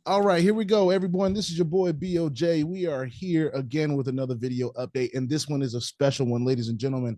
All right, here we go, everyone. This is your boy BOJ. We are here again with another video update, and this one is a special one, ladies and gentlemen.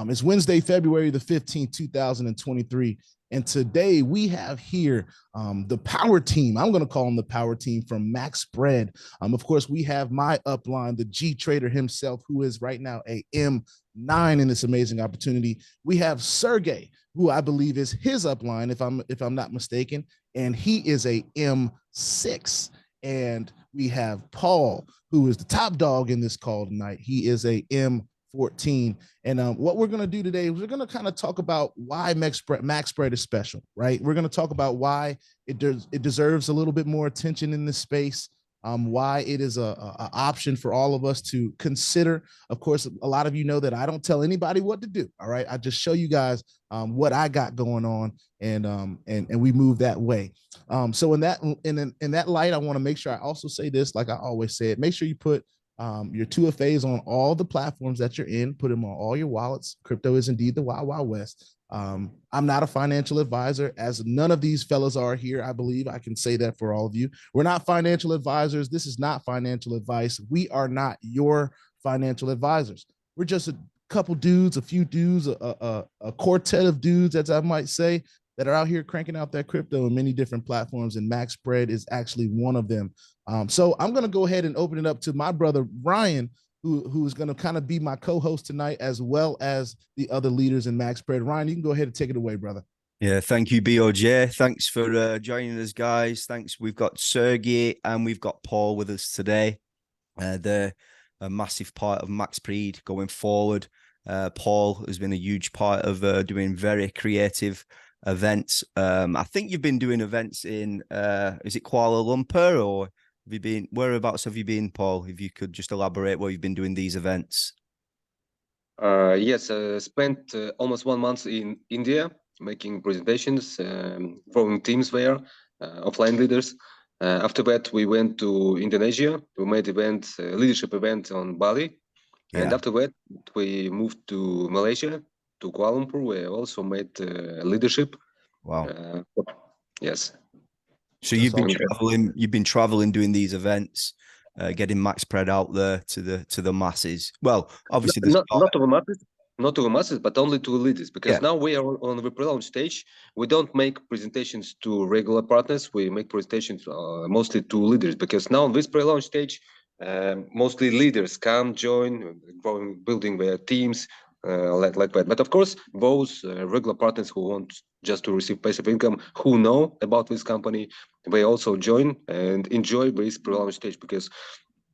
It's Wednesday, February the 15th, 2023. And today we have here the power team. I'm going to call them the power team from Maxpread. Of course, we have my upline, the G trader himself, who is right now a M9 in this amazing opportunity. We have Sergei, who I believe is his upline, if I'm not mistaken, and he is a M6. And we have Paul, who is the top dog in this call tonight. He is a M14. And what we're going to do today is we're going to kind of talk about why Maxspread is special, right? We're going to talk about why it deserves a little bit more attention in this space, why it is a option for all of us to consider. Of course, a lot of you know that I don't tell anybody what to do. All right, I just show you guys what I got going on, and we move that way. So in that light, I want to make sure I also say this, like I always say it. Make sure you put your 2FAs on all the platforms that you're in. Put them on all your wallets. Crypto is indeed the Wild Wild West. I'm not a financial advisor, as none of these fellas are here. I believe I can say that for all of you. We're not financial advisors. This is not financial advice. We are not your financial advisors. We're just a couple dudes, a few dudes, a quartet of dudes, as I might say, that are out here cranking out that crypto in many different platforms, and Maxspread is actually one of them. So I'm going to go ahead and open it up to my brother, Ryan, who is going to kind of be my co-host tonight, as well as the other leaders in Maxspread. Ryan, you can go ahead and take it away, brother. Yeah, thank you, BOJ. Thanks for joining us, guys. Thanks. We've got Sergei and we've got Paul with us today. They're a massive part of Maxpread going forward. Paul has been a huge part of doing very creative events. I think you've been doing events in, is it Kuala Lumpur, or have you been, whereabouts have you been, Paul? If you could just elaborate where you've been doing these events. Yes, spent almost 1 month in India making presentations, forming teams there, offline leaders. After that, we went to Indonesia. We made event, leadership event on Bali. Yeah. And after that, we moved to Malaysia, to Kuala Lumpur. We also made leadership. Wow. Yes. So you've been traveling, doing these events, getting Maxspread out there to the masses. Well, obviously, not to the masses, but only to leaders. Because now we are on the pre-launch stage. We don't make presentations to regular partners. We make presentations mostly to leaders. Because now on this pre-launch stage, mostly leaders come, join, building their teams, like that. But of course, those regular partners who want just to receive passive income, who know about this company, they also join and enjoy this pre-launch stage. Because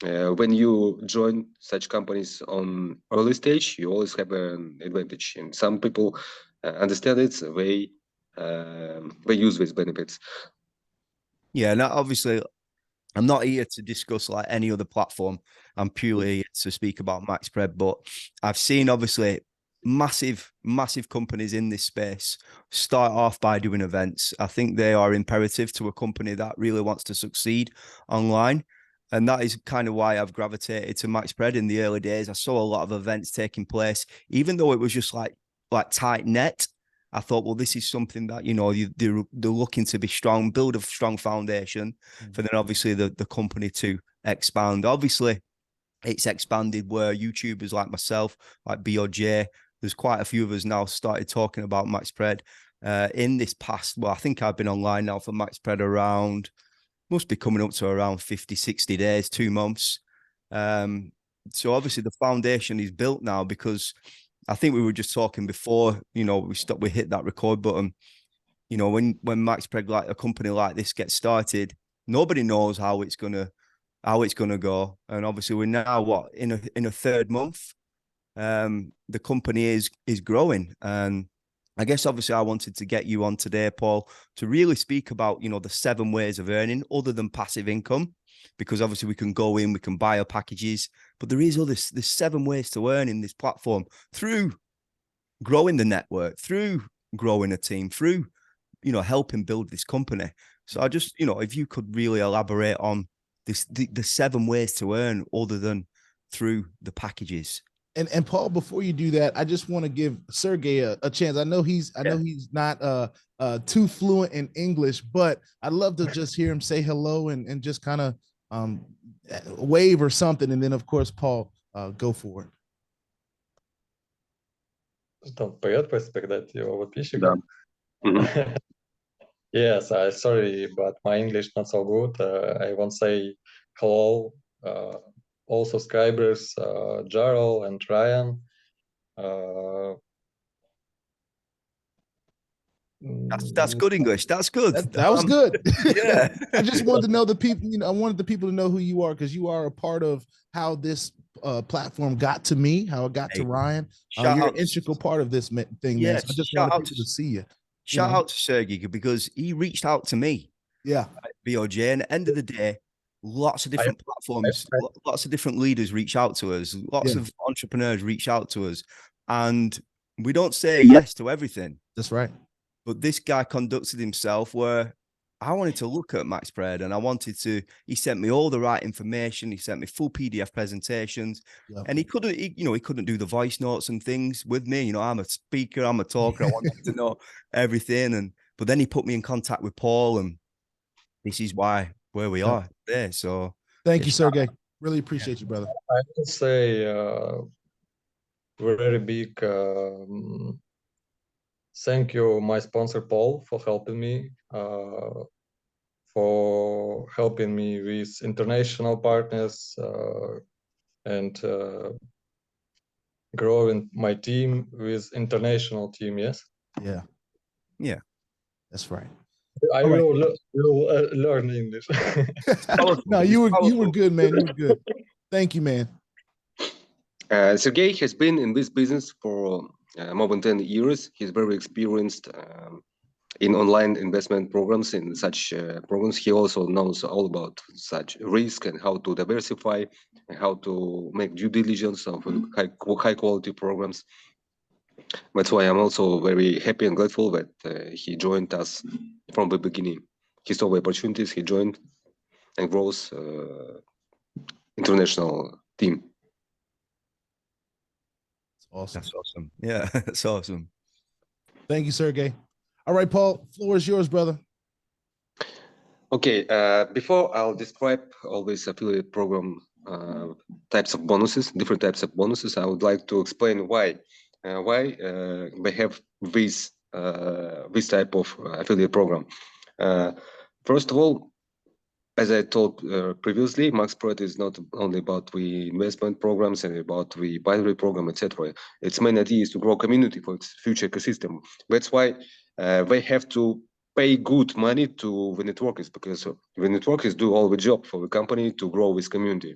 when you join such companies on early stage, you always have an advantage, and some people understand it. They use these benefits. Yeah, now obviously, I'm not here to discuss like any other platform. I'm purely here to speak about Maxspread. But I've seen obviously massive companies in this space start off by doing events. I think they are imperative to a company that really wants to succeed online. And that is kind of why I've gravitated to Maxspread. In the early days, I saw a lot of events taking place, even though it was just like tight net. I thought, well, this is something that, you know, they're looking to be strong, build a strong foundation for then obviously the company to expand. Obviously, it's expanded where YouTubers like myself, like BOJ, there's quite a few of us now started talking about Maxspread in this past. Well, I think I've been online now for Maxspread around, must be coming up to around 50, 60 days, 2 months. So obviously the foundation is built now, because I think we were just talking before, you know, we hit that record button. You know, when Maxspread, like a company like this, gets started, nobody knows how it's gonna go. And obviously we're now in a third month. The company is growing. And I guess obviously I wanted to get you on today, Paul, to really speak about, you know, the 7 ways of earning other than passive income. Because obviously we can go in, we can buy our packages, but there's 7 ways to earn in this platform through growing the network, through growing a team, through, you know, helping build this company. So I just, you know, if you could really elaborate on this, the 7 ways to earn other than through the packages. And Paul, before you do that, I just want to give Sergey a chance. I know he's not too fluent in English, but I'd love to just hear him say hello and just kind of wave or something. And then of course, Paul, go for it. Что, привет, просит передать его подписчикам. Да. Yes, sorry, but my English not so good. I want to say hello, all subscribers, Jarl and Ryan. That's good English. That's good. That was good. Yeah. I just wanted to know the people, I wanted the people to know who you are, because you are a part of how this platform got to me, how it got to Ryan. You're an integral part of this thing, man. So I just wanted people to see you. Shout out to Sergei, because he reached out to me. Yeah. BOJ, and at the end of the day, lots of different platforms, lots of different leaders reach out to us, lots of entrepreneurs reach out to us, and we don't say yes to everything. That's right. But this guy conducted himself where I wanted to look at Maxpread, and I wanted to, he sent me all the right information. He sent me full PDF presentations, and he couldn't do the voice notes and things with me. You know, I'm a speaker, I'm a talker. I want to know everything. But then he put me in contact with Paul, and this is where we are there. So thank you, Sergey. Really appreciate you, brother. I would say very big thank you, my sponsor Paul, for helping me, with international partners and growing my team with international team. Yes. Yeah, that's right. I will learn English. No, you were good, man. You were good. Thank you, man. Sergei has been in this business for more than 10 years. He's very experienced in online investment programs. In such programs, he also knows all about such risk and how to diversify, and how to make due diligence of high quality programs. That's why I'm also very happy and grateful that he joined us from the beginning. He saw the opportunities, he joined, and grows international team. Awesome. That's awesome. Yeah, that's awesome. Thank you, Sergey. All right, Paul, floor is yours, brother. Okay, before I'll describe all these affiliate program types of bonuses, different types of bonuses, I would like to explain why they have this type of affiliate program. First of all, as I told previously, Maxpread is not only about the investment programs and about the binary program, etc. Its main idea is to grow community for its future ecosystem. That's why they have to pay good money to the networkers, because the networkers do all the job for the company to grow this community.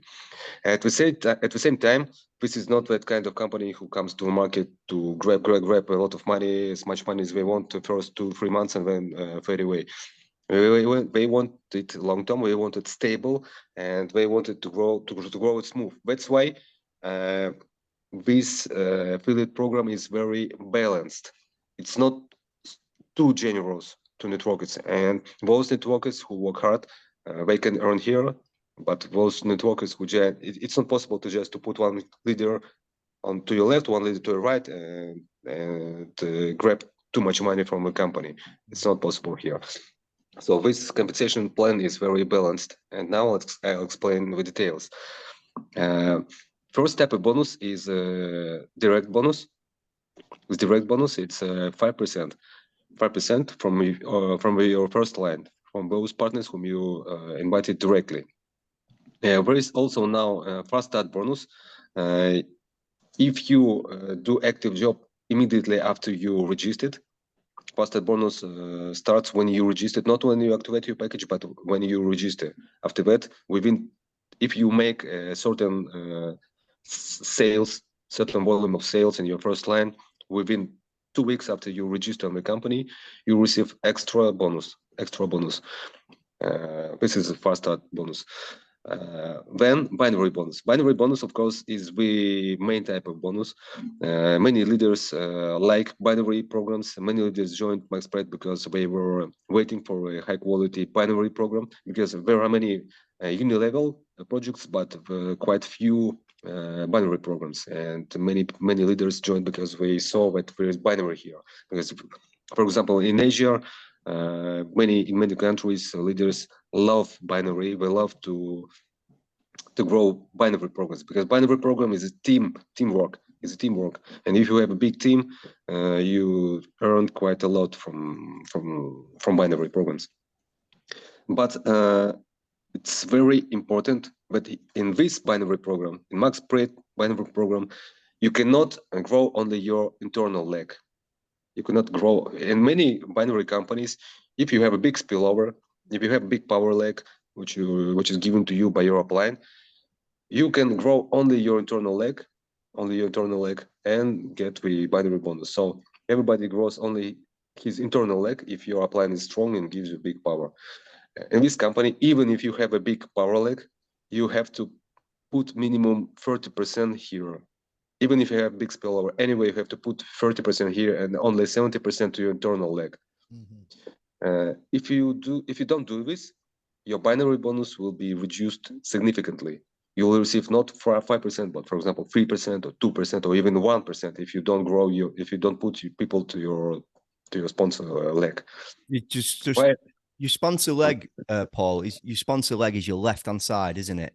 At the same time, this is not that kind of company who comes to the market to grab a lot of money, as much money as they want the first 2-3 months, and then fade away. They want it long term. They want it stable, and they want it to grow it smooth. That's why this affiliate program is very balanced. It's not too generous to networkers, and those networkers who work hard, they can earn here. But those networkers who it's not possible to just put one leader to your left, one leader to your right, and grab too much money from a company. It's not possible here. So this compensation plan is very balanced, and now I'll explain the details. First type of bonus is direct bonus. With direct bonus, it's 5%. 5% from your first line, from those partners whom you invited directly. There is also now fast start bonus. If you do active job immediately after you registered, fast start bonus starts when you registered, not when you activate your package, but when you register. After that, if you make a certain certain volume of sales in your first line, within 2 weeks after you register on the company, you receive extra bonus. This is a fast start bonus. Then binary bonus. Binary bonus, of course, is the main type of bonus. Many leaders like binary programs. Many leaders joined Maxspread because they were waiting for a high quality binary program, because there are many uni-level projects, but quite few binary programs, and many leaders joined because we saw that there is binary here. Because, for example, in Asia, in many countries, leaders love binary. They love to grow binary programs, because binary program is a teamwork. It's a teamwork, and if you have a big team, you earn quite a lot from binary programs. But it's very important that in this binary program, in Maxspread binary program, you cannot grow only your internal leg. You cannot grow. In many binary companies, if you have a big spillover, if you have a big power leg, which is given to you by your upline, you can grow only your internal leg, and get the binary bonus. So everybody grows only his internal leg if your upline is strong and gives you big power. In this company, even if you have a big power leg, you have to put minimum 30% here. Even if you have big spillover, anyway, you have to put 30% here and only 70% to your internal leg. If you don't do this, your binary bonus will be reduced significantly. You will receive not 5%, but for example 3% or 2% or even 1% if you don't grow if you don't put people to your sponsor leg. Your sponsor leg, Paul, your sponsor leg is your left-hand side, isn't it?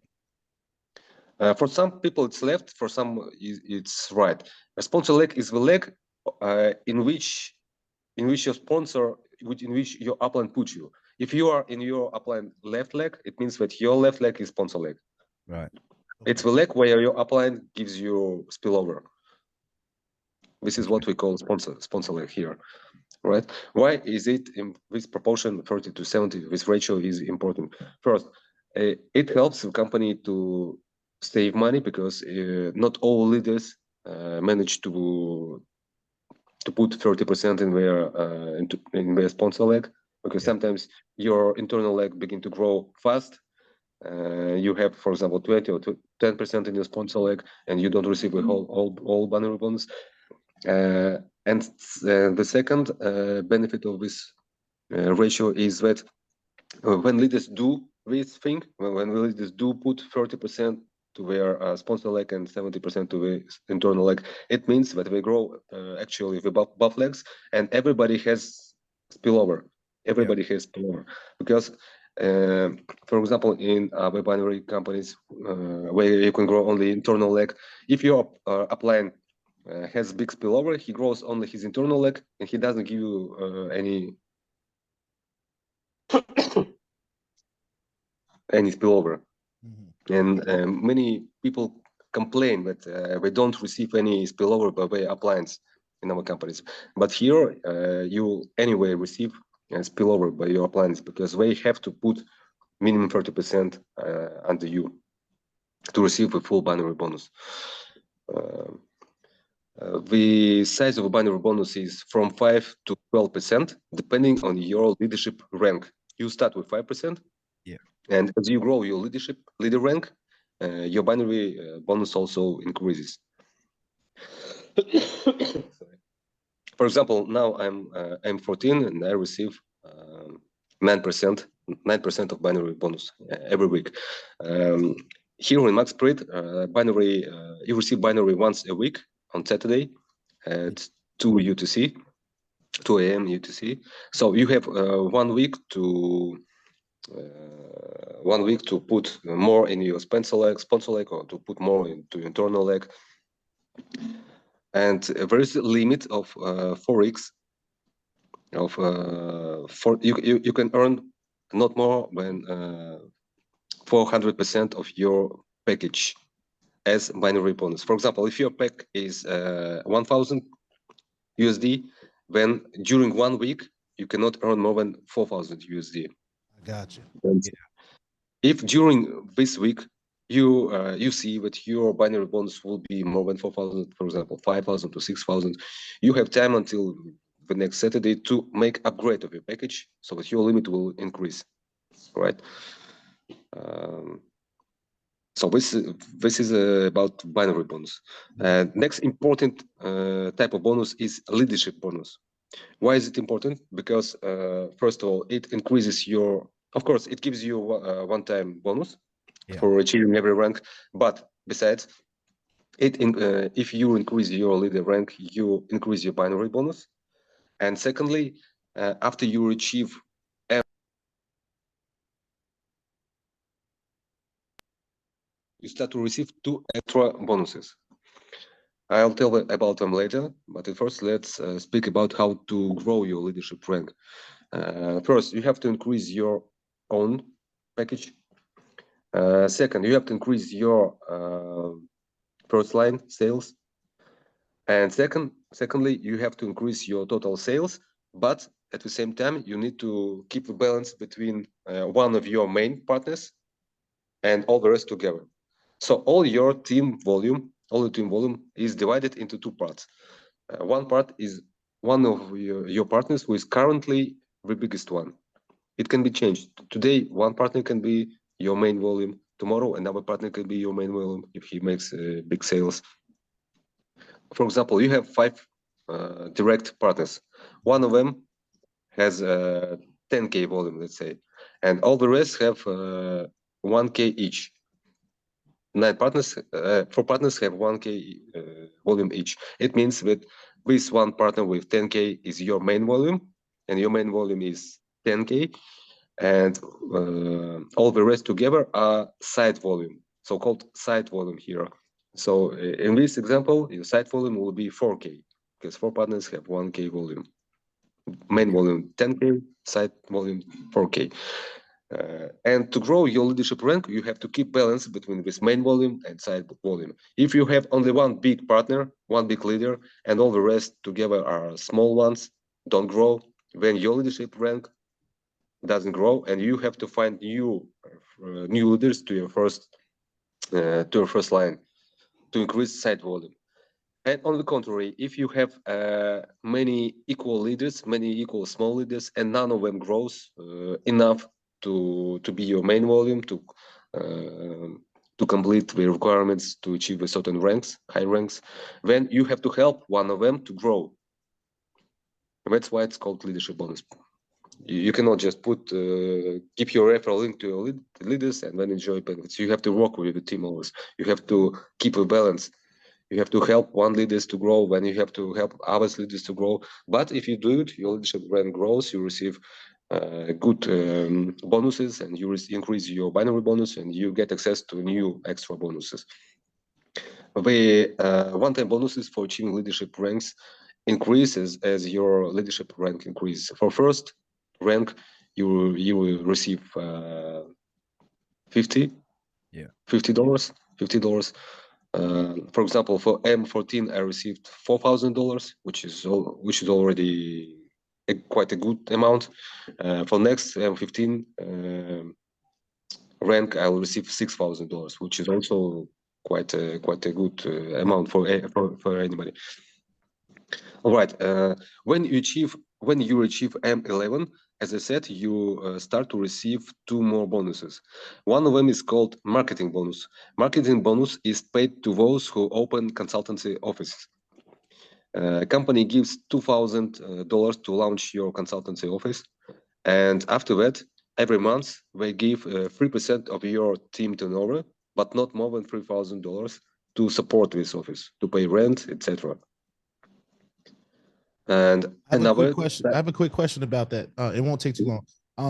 For some people it's left, for some it's right. A sponsor leg is the leg in which your sponsor, in which your upline puts you. If you are in your upline left leg, it means that your left leg is sponsor leg. Right. Okay. It's the leg where your upline gives you spillover. This is what we call sponsor leg here, right? Why is it in this proportion 30 to 70? This ratio is important. First, it helps the company to save money, because not all leaders manage to put 30% in their sponsor leg, because sometimes your internal leg begin to grow fast. You have, for example, 20 or 10% in your sponsor leg, and you don't receive the all binary bonus. And the second benefit of this ratio is that when leaders do this thing, when leaders do put 30% to their sponsor leg and 70% to the internal leg, it means that they grow actually with buff legs, and everybody has spillover. Everybody has spillover, because for example, in other binary companies where you can grow only internal leg, if your upline has big spillover, he grows only his internal leg, and he doesn't give you any spillover. And many people complain that they don't receive any spillover by their uplines in our companies. But here you anyway receive spillover by your uplines, because they have to put minimum 30% under you to receive a full binary bonus. The size of a binary bonus is from 5 to 12%, depending on your leadership rank. You start with 5%, and as you grow your leader rank, your binary bonus also increases. For example, now I'm 14 and I receive 9% of binary bonus every week. Here in Maxspread, you receive binary once a week on Saturday at 2 UTC, 2 a.m. UTC. So you have 1 week to put more in your sponsor leg, or to put more into internal leg. And there is a limit of 4x. You can earn not more than 400% of your package as binary bonus. For example, if your pack is 1,000 USD, then during 1 week you cannot earn more than 4,000 USD. Gotcha. If during this week you see that your binary bonus will be more than 4,000, for example, 5,000 to 6,000, you have time until the next Saturday to make upgrade of your package, so that your limit will increase, right? So this is about binary bonus. Next important type of bonus is leadership bonus. Why is it important? Because first of all, it increases your, of course, it gives you a one-time bonus for achieving every rank. But besides, If you increase your leader rank, you increase your binary bonus. And secondly, after you achieve you start to receive 2 extra bonuses. I'll tell about them later, but at first let's speak about how to grow your leadership rank. First, you have to increase your own package. Second, you have to increase your first line sales. And secondly, you have to increase your total sales, but at the same time, you need to keep a balance between one of your main partners and all the rest together. So all your team volume, is divided into 2 parts. One part is one of your partners who is currently the biggest one. It can be changed. Today, one partner can be your main volume. Tomorrow, another partner can be your main volume if he makes big sales. For example, you have 5 direct partners. One of them has 10K volume, let's say, and all the rest have 1K each. 4 partners have 1K volume each. It means that this one partner with 10K is your main volume, and your main volume is 10K, and all the rest together are side volume, so-called side volume here. So in this example, your side volume will be 4K, because 4 partners have 1K volume. Main volume 10K, side volume 4K. And to grow your leadership rank, you have to keep balance between this main volume and side volume. If you have only one big partner, one big leader, and all the rest together are small ones, don't grow, then your leadership rank doesn't grow, and you have to find new leaders to your first line to increase side volume. And on the contrary, if you have many equal leaders, many equal small leaders, and none of them grows enough to be your main volume, to complete the requirements to achieve a certain ranks, high ranks, then you have to help one of them to grow. That's why it's called leadership bonus. You cannot just keep your referral link to your leaders and then enjoy benefits. You have to work with the team always. You have to keep a balance. You have to help one leaders to grow, when you have to help other leaders to grow. But if you do it, your leadership rank grows, you receive good bonuses, and you increase your binary bonus, and you get access to new extra bonuses. The one-time bonuses for achieving leadership ranks increases as your leadership rank increases. For first rank, you will receive $50. For example, for M14, I received $4,000, which is already quite a good amount. For next M15 rank, I will receive $6,000, which is also quite a good amount for anybody. All right. When you achieve M11, as I said, you start to receive 2 more bonuses. One of them is called marketing bonus. Marketing bonus is paid to those who open consultancy offices. A company gives $2,000 to launch your consultancy office, and after that, every month they give 3% of your team turnover, but not more than $3,000 to support this office, to pay rent, etc. And I have a quick question about that. It won't take too long.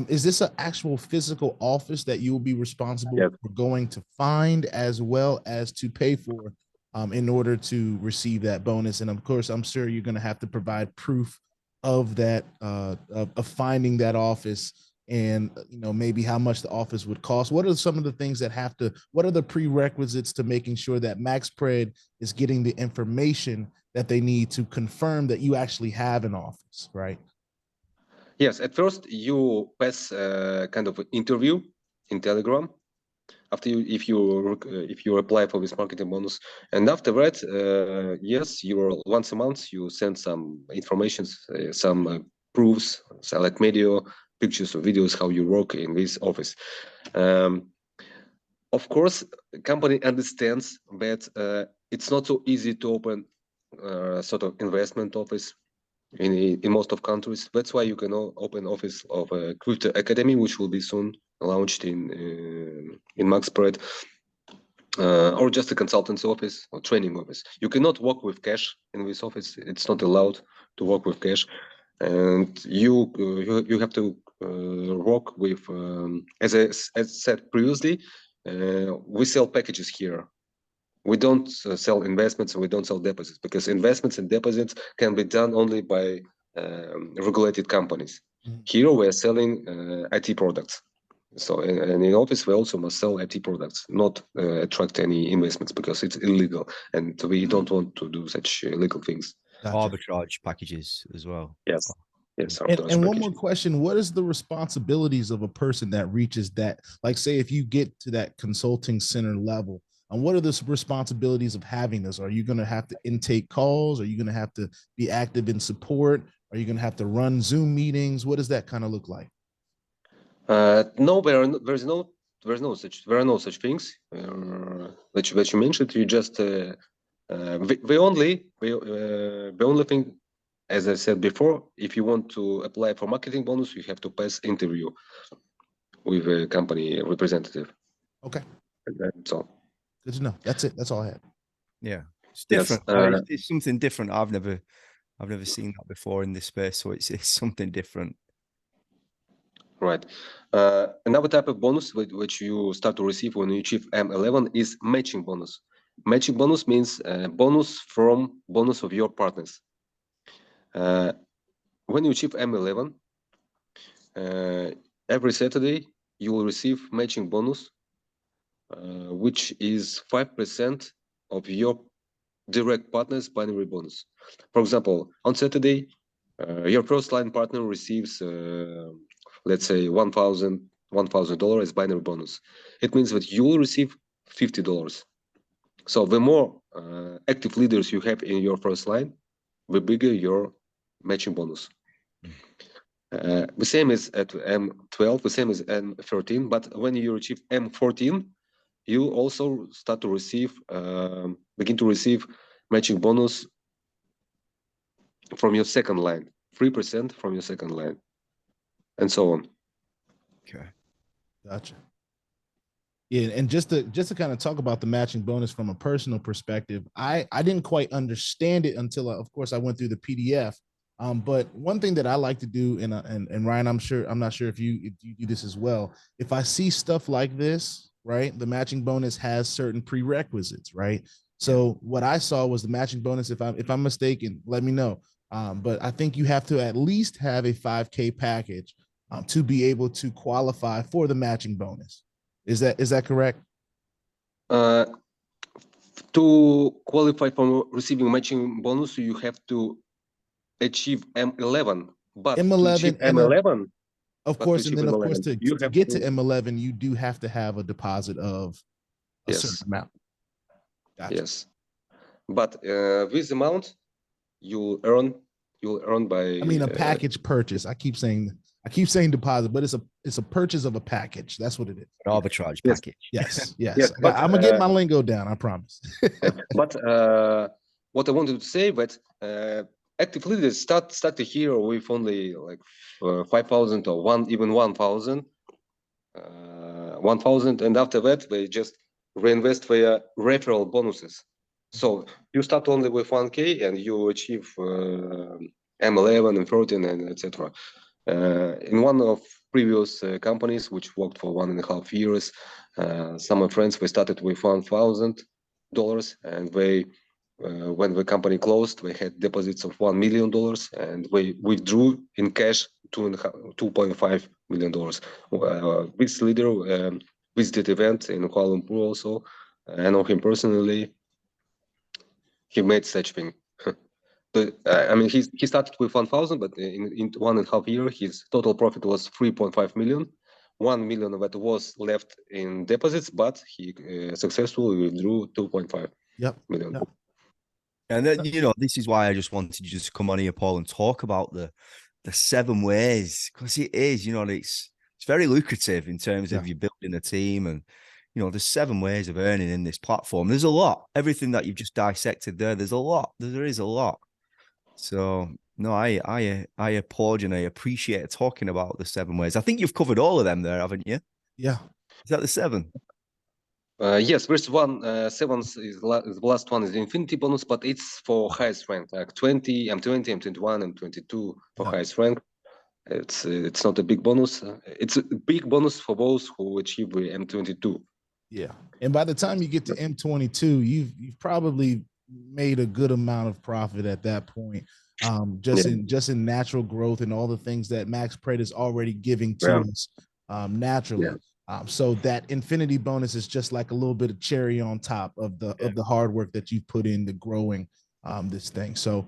Is this an actual physical office that you will be responsible for going to find, as well as to pay for, in order to receive that bonus? And of course, I'm sure you're going to have to provide proof of that, of finding that office, and maybe how much the office would cost. What are some of the things that what are the prerequisites to making sure that Maxspread is getting the information that they need to confirm that you actually have an office, right? Yes, at first you pass a kind of interview in Telegram. After if you apply for this marketing bonus, and after that, yes, once a month you send some information, some proofs, so like media, pictures or videos how you work in this office. Of course, the company understands that it's not so easy to open sort of investment office in most of countries. That's why you can open office of a crypto academy, which will be soon launched in Maxpread. or just a consultancy office or training office. You cannot work with cash in this office. It's not allowed to work with cash, and you have to work with, as I said previously, we sell packages here. We don't sell investments and we don't sell deposits, because investments and deposits can be done only by regulated companies. Here we are selling IT products. So and in office we also must sell IT products, not attract any investments, because it's illegal and we don't want to do such illegal things. Gotcha. Arbitrage packages as well. Yes. Yes. And one more question: what is the responsibilities of a person that reaches that? Like, say, if you get to that consulting center level, and what are the responsibilities of having this? Are you going to have to intake calls? Are you going to have to be active in support? Are you going to have to run Zoom meetings? What does that kind of look like? No, there are no such things that you mentioned. You just the only thing, as I said before, if you want to apply for marketing bonus, you have to pass interview with a company representative. Okay, that's all. Good to know. That's it. That's all I had. Yeah, it's different. Yes, it's something different. I've never seen that before in this space, so it's something different. Right. Another type of bonus which you start to receive when you achieve M11 is matching bonus. Matching bonus means bonus of your partners. When you achieve M11, every Saturday you will receive matching bonus, which is 5% of your direct partner's binary bonus. For example, on Saturday, your first line partner receives, let's say, $1,000 as binary bonus. It means that you will receive $50. So the more active leaders you have in your first line, the bigger your matching bonus. The same is at M12, the same is M13, but when you achieve M14, you also start to receive, begin to receive matching bonus from your second line, 3% from your second line, and so on. Okay, gotcha. Yeah, and just to kind of talk about the matching bonus from a personal perspective, I didn't quite understand it until, of course, I went through the PDF. But one thing that I like to do, and Ryan, I'm not sure if you do this as well. If I see stuff like this, right, the matching bonus has certain prerequisites, right? So what I saw was the matching bonus. If I'm mistaken, let me know. But I think you have to at least have a 5K package to be able to qualify for the matching bonus. Is that correct? To qualify for receiving matching bonus, you have to achieve M11. But M11, to achieve M11, of course, and then of course to get to M11, you do have to have a deposit of a certain amount. Gotcha. Yes, but this amount you'll earn by. I mean, a package purchase. I keep saying deposit, but it's a purchase of a package. That's what it is. An arbitrage package. Yes. Yes, but, I'm gonna get my lingo down. I promise. But what I wanted to say, that active leaders start the year with only like 5,000 or even 1,000, and after that they just reinvest their referral bonuses. So you start only with 1K and you achieve M11 and 13 and etc. In one of previous companies which worked for 1.5 years, some of my friends, they started with $1,000, and they when the company closed, they had deposits of $1 million, and they withdrew in cash $2.5 million. This leader visited event in Kuala Lumpur also. I know him personally. He made such thing. I mean, he started with 1,000, but in 1.5 years, his total profit was 3.5 million. 1 million of that was left in deposits, but he successfully withdrew 2.5 million. Yep. And then, this is why I just wanted to just come on here, Paul, and talk about the 7 ways, because it is, it's very lucrative in terms of you building a team, and there's 7 ways of earning in this platform. There's a lot. Everything that you've just dissected there, there's a lot. There is a lot. So no, I applaud you and I appreciate talking about the 7 ways. I think you've covered all of them there, haven't you? Yeah. Is that the 7? Yes, first one, seventh is the last one is the infinity bonus, but it's for highest rank, like 20, M20, M21, M22 for Yeah. highest rank. It's not a big bonus. It's a big bonus for those who achieve the M22. Yeah. And by the time you get to M22, you've probably made a good amount of profit at that point. Just in natural growth and all the things that Maxpread is already giving to us naturally. So that infinity bonus is just like a little bit of cherry on top of the hard work that you put into growing this thing. So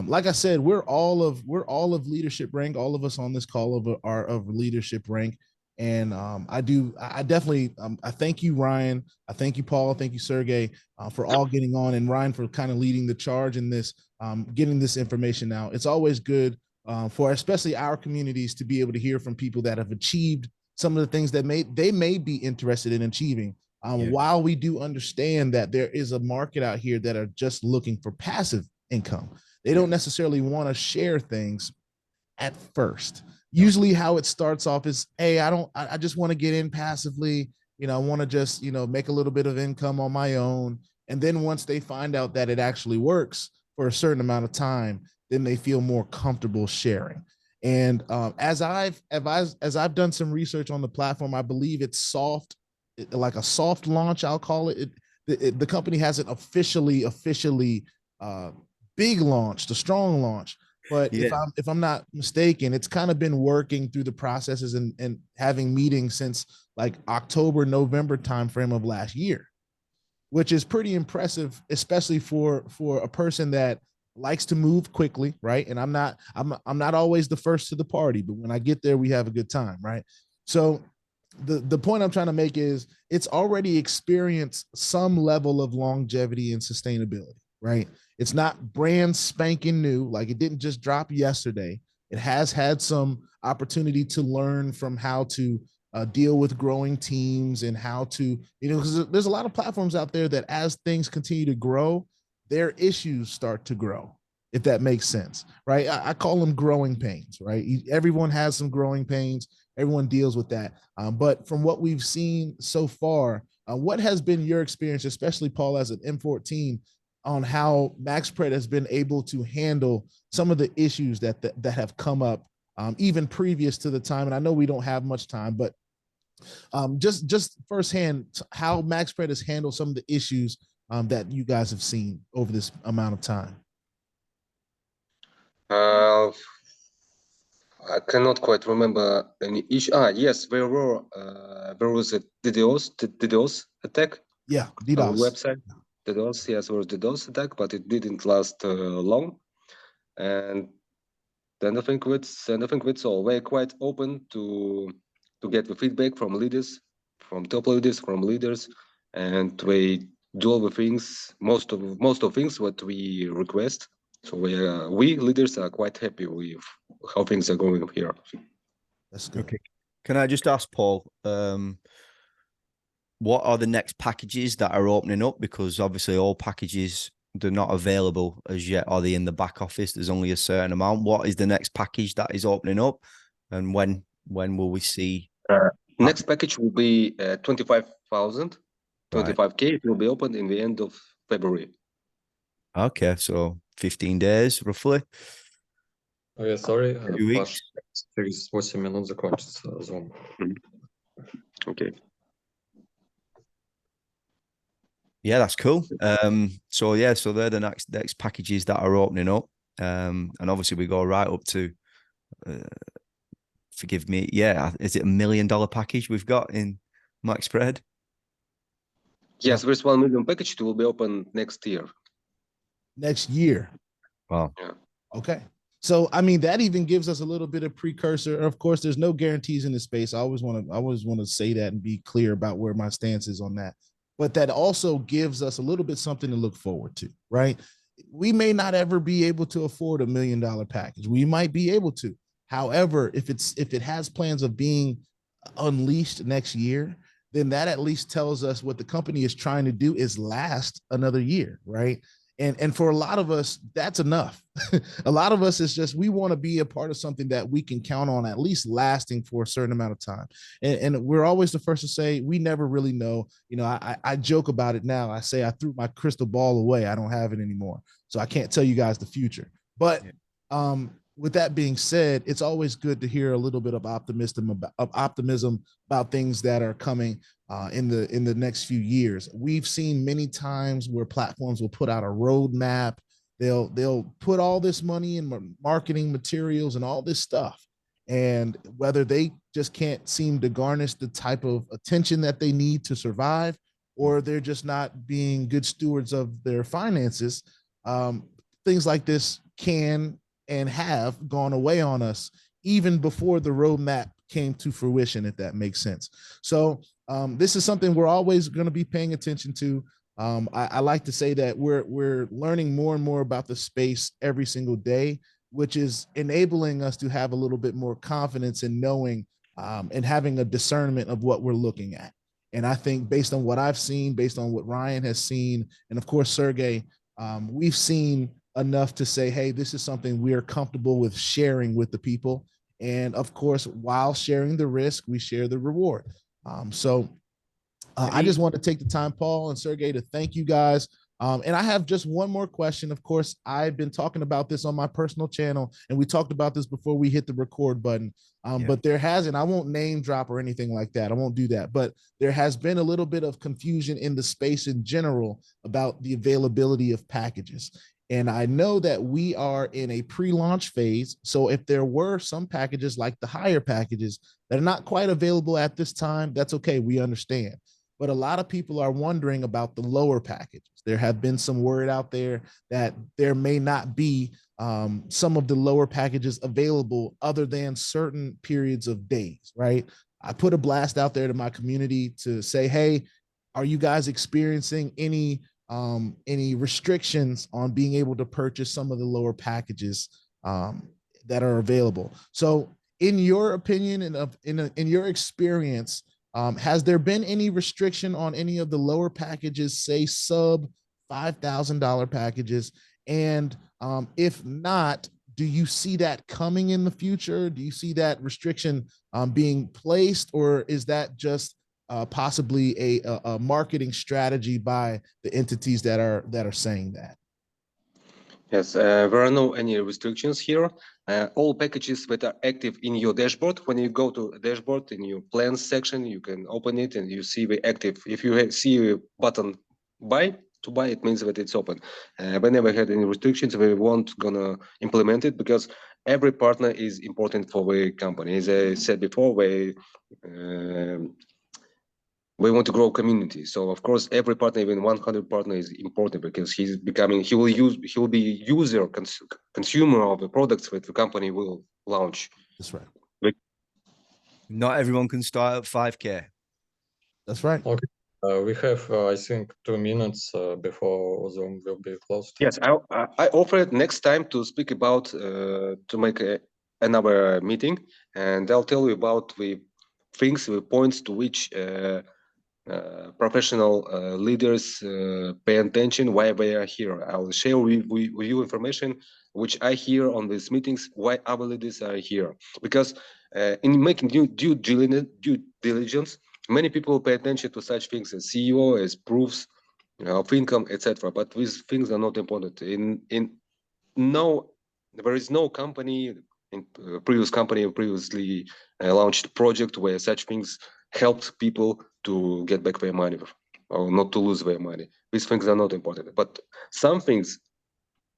like I said, we're all of leadership rank. All of us on this call are of leadership rank. And I definitely I thank you, Ryan. I thank you, Paul. Thank you, Sergey, for all getting on, and Ryan for kind of leading the charge in this, getting this information out. It's always good for especially our communities to be able to hear from people that have achieved some of the things that they may be interested in achieving. While we do understand that there is a market out here that are just looking for passive income, they don't necessarily want to share things at first. Usually how it starts off is, hey, I just want to get in passively. I want to just, make a little bit of income on my own. And then once they find out that it actually works for a certain amount of time, then they feel more comfortable sharing. And as I've done some research on the platform, I believe it's soft, like a soft launch, I'll call it. The company hasn't officially big launched, a strong launch. But if I'm not mistaken, it's kind of been working through the processes and having meetings since like October, November timeframe of last year, which is pretty impressive, especially for a person that likes to move quickly, right? And I'm not always the first to the party, but when I get there, we have a good time, right? So the point I'm trying to make is it's already experienced some level of longevity and sustainability, right? It's not brand spanking new, like it didn't just drop yesterday. It has had some opportunity to learn from how to deal with growing teams and how to, because there's a lot of platforms out there that as things continue to grow, their issues start to grow, if that makes sense, right? I call them growing pains, right? Everyone has some growing pains. Everyone deals with that. But from what we've seen so far, what has been your experience, especially Paul, as an M14, on how Maxpread has been able to handle some of the issues that have come up even previous to the time? And I know we don't have much time, but just firsthand, how Maxpread has handled some of the issues that you guys have seen over this amount of time. I cannot quite remember any issue. Yes, there was a DDoS attack. Yeah, DDoS on the website. DDoS, yes, there was DDoS attack, but it didn't last long. And then I think that's all. We're quite open to get the feedback from leaders, from top leaders, from leaders, and we do all the things, most of things what we request. So we leaders are quite happy with how things are going here. That's good. Okay. Can I just ask Paul, what are the next packages that are opening up? Because obviously all packages, they're not available as yet. Are they in the back office? There's only a certain amount. What is the next package that is opening up? And when will we see? Next package will be 25,000, 25K. It will be opened in the end of February. Okay, so 15 days roughly. Oh, yeah, sorry. 2 weeks. Через 8 минут закончится Zoom. Okay. Yeah, that's cool. So they're the next packages that are opening up. And obviously we go right up to forgive me, is it $1 million package we've got in Maxpread? Yes, there's 1 million package. It will be open next year. Next year. Wow. Yeah. Okay. So, I mean, that even gives us a little bit of precursor. Of course, there's no guarantees in this space. I always want to say that and be clear about where my stance is on that. But that also gives us a little bit something to look forward to, right? We may not ever be able to afford $1 million package. We might be able to. However, if it has plans of being unleashed next year, then that at least tells us what the company is trying to do is last another year, right? And for a lot of us, that's enough. A lot of us is just, we want to be a part of something that we can count on at least lasting for a certain amount of time. And we're always the first to say, we never really know. You know, I joke about it now. I say, I threw my crystal ball away. I don't have it anymore. So I can't tell you guys the future. But with that being said, it's always good to hear a little bit of optimism about things that are coming in the next few years. We've seen many times where platforms will put out a roadmap. They'll put all this money in marketing materials and all this stuff, and whether they just can't seem to garnish the type of attention that they need to survive, or they're just not being good stewards of their finances, things like this can and have gone away on us even before the roadmap came to fruition, if that makes sense. So this is something we're always going to be paying attention to. I like to say that we're learning more and more about the space every single day, which is enabling us to have a little bit more confidence in knowing and having a discernment of what we're looking at. And I think based on what I've seen, based on what Ryan has seen, and of course, Sergey, we've seen enough to say, hey, this is something we're comfortable with sharing with the people. And of course, while sharing the risk, we share the reward. I just want to take the time, Paul and Sergey, to thank you guys. And I have just one more question. Of course, I've been talking about this on my personal channel, and we talked about this before we hit the record button. But there hasn't, I won't name drop or anything like that. I won't do that. But there has been a little bit of confusion in the space in general about the availability of packages. And I know that we are in a pre-launch phase. So if there were some packages like the higher packages that are not quite available at this time, that's okay. We understand. But a lot of people are wondering about the lower packages. There have been some word out there that there may not be some of the lower packages available other than certain periods of days, right? I put a blast out there to my community to say, hey, are you guys experiencing any restrictions on being able to purchase some of the lower packages that are available? So in your opinion and in your experience, has there been any restriction on any of the lower packages, say sub $5,000 packages? And if not, do you see that coming in the future? Do you see that restriction being placed, or is that just possibly a marketing strategy by the entities that are saying that? Yes, there are no any restrictions here. All packages that are active in your dashboard, when you go to a dashboard in your plans section, you can open it and you see the active. If you see a button buy, to buy, it means that it's open. We never had any restrictions. We won't gonna implement it because every partner is important for the company. As I said before, we want to grow community. So of course, every partner, even 100 partner, is important because he will be user consumer of the products that the company will launch. That's right. Not everyone can start at 5K. That's right. Okay. We have, I think, 2 minutes before Zoom will be closed. Yes, I offered next time to speak about to make another meeting, and I'll tell you about the things, the points to which professional leaders pay attention, why they are here. I will share with you information which I hear on these meetings, why our leaders are here. Because in making due diligence, many people pay attention to such things as CEO, as proofs of income, etc. But these things are not important. There is no company in previously launched project where such things helped people to get back their money or not to lose their money. These things are not important, but some things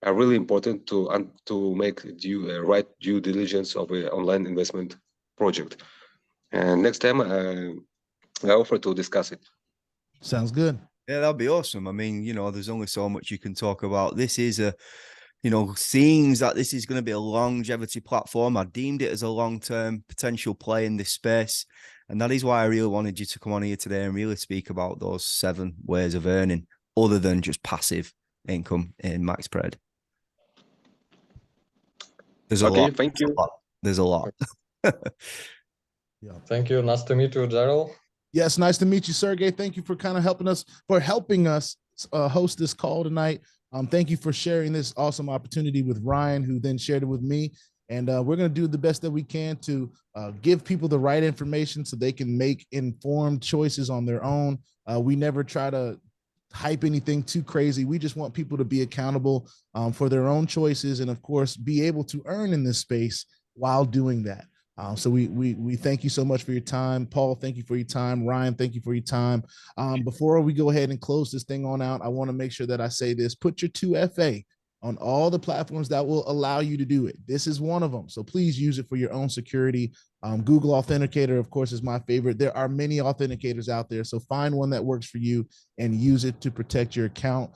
are really important to make right due diligence of an online investment project. And next time I offer to discuss it. Sounds good. Yeah, that'd be awesome. I mean, there's only so much you can talk about. This is seems that this is going to be a longevity platform. I deemed it as a long-term potential play in this space. And that is why I really wanted you to come on here today and really speak about those 7 ways of earning other than just passive income in Maxpread. There's a lot. Thank you. There's a lot. Yeah. Thank you. Nice to meet you, Gerald. Yes, nice to meet you, Sergey. Thank you for kind of helping us host this call tonight. Thank you for sharing this awesome opportunity with Ryan, who then shared it with me. And we're going to do the best that we can to give people the right information so they can make informed choices on their own. We never try to hype anything too crazy. We just want people to be accountable for their own choices, and of course, be able to earn in this space while doing that. So we thank you so much for your time. Paul, thank you for your time. Ryan, thank you for your time. Before we go ahead and close this thing on out, I want to make sure that I say this: put your 2FA on all the platforms that will allow you to do it. This is one of them. So please use it for your own security. Google Authenticator, of course, is my favorite. There are many authenticators out there. So find one that works for you and use it to protect your account.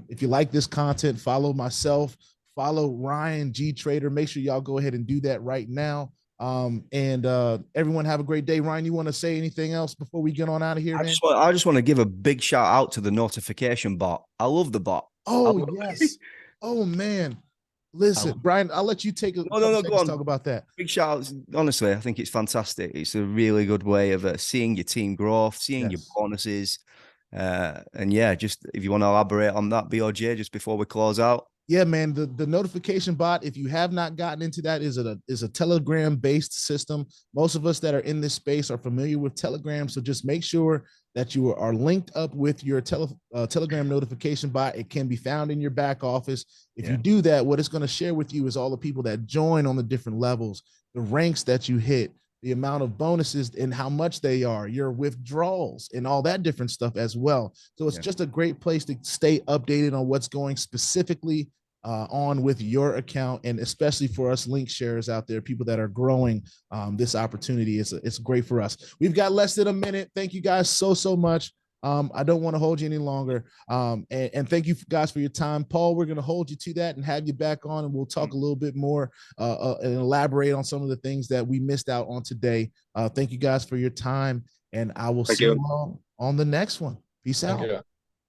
If you like this content, follow myself, follow Ryan G Trader. Make sure y'all go ahead and do that right now. Everyone have a great day. Ryan, you want to say anything else before we get on out of here, man? I just want to give a big shout out to the notification bot. I love the bot. Oh, yes. Oh, man. Listen, Brian, I'll let you take a couple seconds to talk about that. Big shout out. Honestly, I think it's fantastic. It's a really good way of seeing your team growth, seeing your bonuses. And yeah, just if you want to elaborate on that, BOJ, just before we close out. Yeah, man, the notification bot, if you have not gotten into that, is a Telegram based system. Most of us that are in this space are familiar with Telegram. So just make sure that you are linked up with your Telegram notification bot. It can be found in your back office. If you do that, what it's going to share with you is all the people that join on the different levels, the ranks that you hit, the amount of bonuses and how much they are, your withdrawals and all that different stuff as well. So it's just a great place to stay updated on what's going specifically on with your account, and especially for us link sharers out there, people that are growing this opportunity. It's great for us. We've got less than a minute. Thank you guys so much. I don't want to hold you any longer. And thank you guys for your time. Paul, we're going to hold you to that and have you back on, and we'll talk a little bit more and elaborate on some of the things that we missed out on today. Thank you guys for your time, and I will see you all on the next one. Peace out.